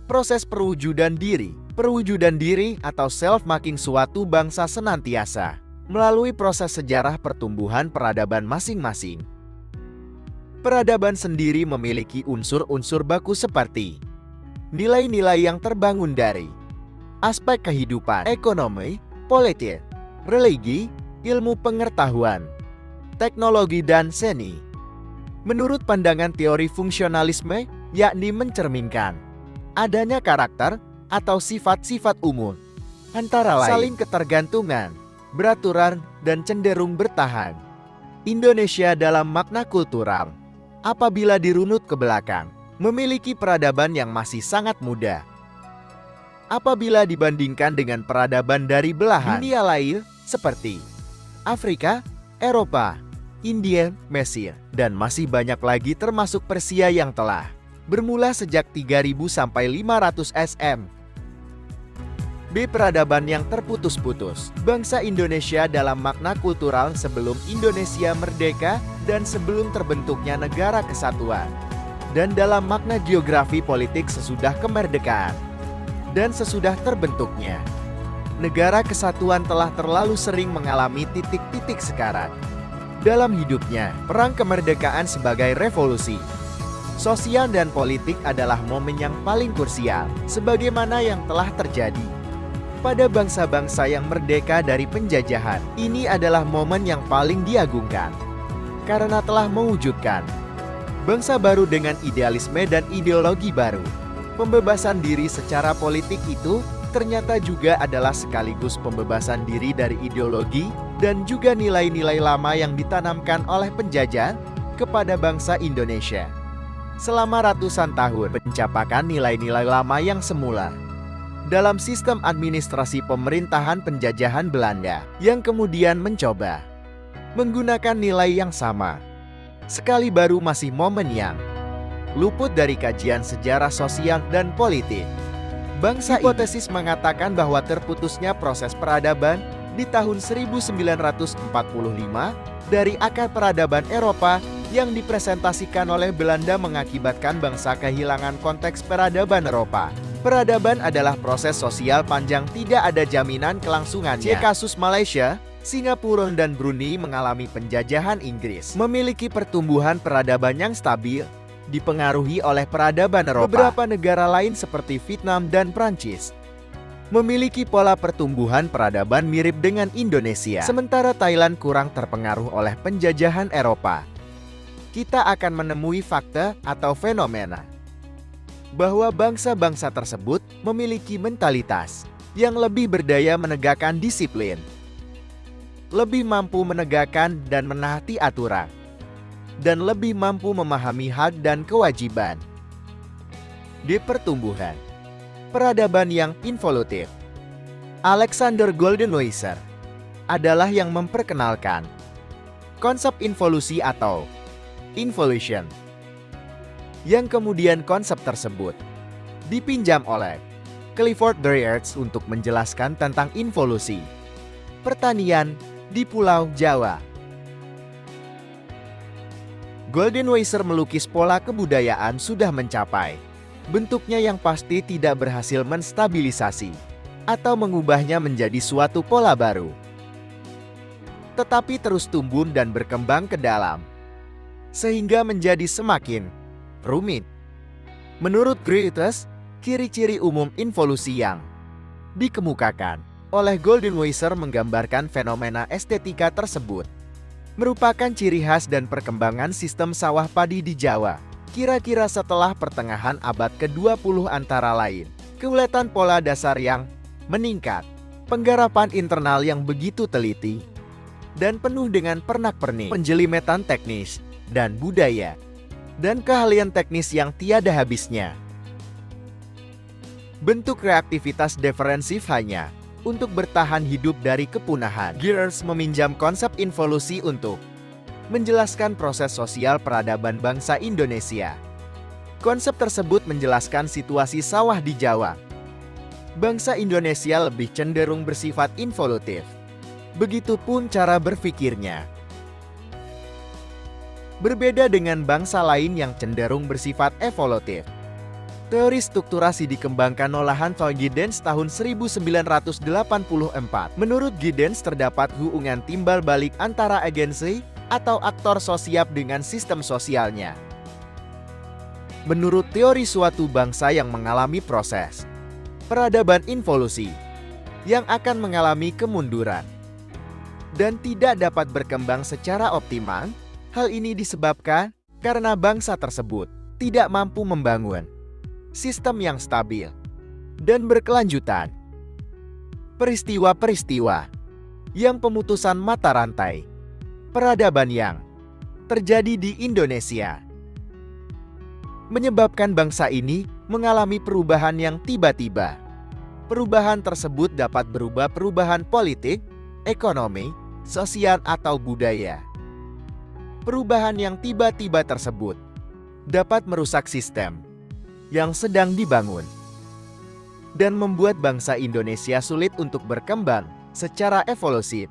Proses perwujudan diri. Perwujudan diri atau self-making suatu bangsa senantiasa melalui proses sejarah pertumbuhan peradaban masing-masing. Peradaban sendiri memiliki unsur-unsur baku seperti nilai-nilai yang terbangun dari aspek kehidupan, ekonomi, politik, religi, ilmu pengetahuan, teknologi, dan seni. Menurut pandangan teori fungsionalisme, yakni mencerminkan adanya karakter atau sifat-sifat umum, antara lain saling ketergantungan, beraturan, dan cenderung bertahan. Indonesia dalam makna kultural, apabila dirunut ke belakang, memiliki peradaban yang masih sangat muda. Apabila dibandingkan dengan peradaban dari belahan dunia lain seperti Afrika, Eropa, India, Mesir, dan masih banyak lagi termasuk Persia yang telah bermula sejak 3000 sampai 500 SM. Peradaban yang terputus-putus. Bangsa Indonesia dalam makna kultural sebelum Indonesia merdeka dan sebelum terbentuknya negara kesatuan. Dan dalam makna geografi politik sesudah kemerdekaan dan sesudah terbentuknya negara kesatuan telah terlalu sering mengalami titik-titik sekarat. Dalam hidupnya, perang kemerdekaan sebagai revolusi sosial dan politik adalah momen yang paling krusial, sebagaimana yang telah terjadi pada bangsa-bangsa yang merdeka dari penjajahan. Ini adalah momen yang paling diagungkan, karena telah mewujudkan bangsa baru dengan idealisme dan ideologi baru. Pembebasan diri secara politik itu ternyata juga adalah sekaligus pembebasan diri dari ideologi dan juga nilai-nilai lama yang ditanamkan oleh penjajah kepada bangsa Indonesia. Selama ratusan tahun, pencapaian nilai-nilai lama yang semula dalam sistem administrasi pemerintahan penjajahan Belanda yang kemudian mencoba menggunakan nilai yang sama. Sekali baru masih momen yang luput dari kajian sejarah sosial dan politik. Bangsa hipotesis mengatakan bahwa terputusnya proses peradaban di tahun 1945 dari akar peradaban Eropa yang dipresentasikan oleh Belanda mengakibatkan bangsa kehilangan konteks peradaban Eropa. Peradaban adalah proses sosial panjang, tidak ada jaminan kelangsungannya. Kasus Malaysia, Singapura, dan Brunei mengalami penjajahan Inggris, memiliki pertumbuhan peradaban yang stabil, dipengaruhi oleh peradaban Eropa. Beberapa negara lain seperti Vietnam dan Prancis memiliki pola pertumbuhan peradaban mirip dengan Indonesia. Sementara Thailand kurang terpengaruh oleh penjajahan Eropa. Kita akan menemui fakta atau fenomena bahwa bangsa-bangsa tersebut memiliki mentalitas yang lebih berdaya menegakkan disiplin, lebih mampu menegakkan dan menaati aturan, dan lebih mampu memahami hak dan kewajiban. Di pertumbuhan peradaban yang involutif, Alexander Goldenweiser adalah yang memperkenalkan konsep involusi atau involution, yang kemudian konsep tersebut dipinjam oleh Clifford Geertz untuk menjelaskan tentang involusi pertanian di Pulau Jawa. Goldenweiser melukis pola kebudayaan sudah mencapai bentuknya yang pasti tidak berhasil menstabilisasi atau mengubahnya menjadi suatu pola baru, tetapi terus tumbuh dan berkembang ke dalam, sehingga menjadi semakin rumit. Menurut Geertz, ciri-ciri umum involusi yang dikemukakan oleh Goldenweiser menggambarkan fenomena estetika tersebut merupakan ciri khas dan perkembangan sistem sawah padi di Jawa. Kira-kira setelah pertengahan abad ke-20 antara lain, keuletan pola dasar yang meningkat, penggarapan internal yang begitu teliti, dan penuh dengan pernak-pernik, penjelimetan teknis dan budaya, dan keahlian teknis yang tiada habisnya. Bentuk reaktivitas defensif hanya untuk bertahan hidup dari kepunahan. Geertz meminjam konsep involusi untuk menjelaskan proses sosial peradaban bangsa Indonesia. Konsep tersebut menjelaskan situasi sawah di Jawa. Bangsa Indonesia lebih cenderung bersifat involutif. Begitupun cara berpikirnya. Berbeda dengan bangsa lain yang cenderung bersifat evolutif. Teori strukturasi dikembangkan oleh Anton Giddens tahun 1984. Menurut Giddens terdapat hubungan timbal balik antara agensi atau aktor sosial dengan sistem sosialnya. Menurut teori suatu bangsa yang mengalami proses peradaban involusi yang akan mengalami kemunduran dan tidak dapat berkembang secara optimal, hal ini disebabkan karena bangsa tersebut tidak mampu membangun sistem yang stabil dan berkelanjutan. Peristiwa-peristiwa yang pemutusan mata rantai peradaban yang terjadi di Indonesia menyebabkan bangsa ini mengalami perubahan yang tiba-tiba. Perubahan tersebut dapat berupa perubahan politik, ekonomi, sosial, atau budaya. Perubahan yang tiba-tiba tersebut dapat merusak sistem yang sedang dibangun dan membuat bangsa Indonesia sulit untuk berkembang secara evolusi.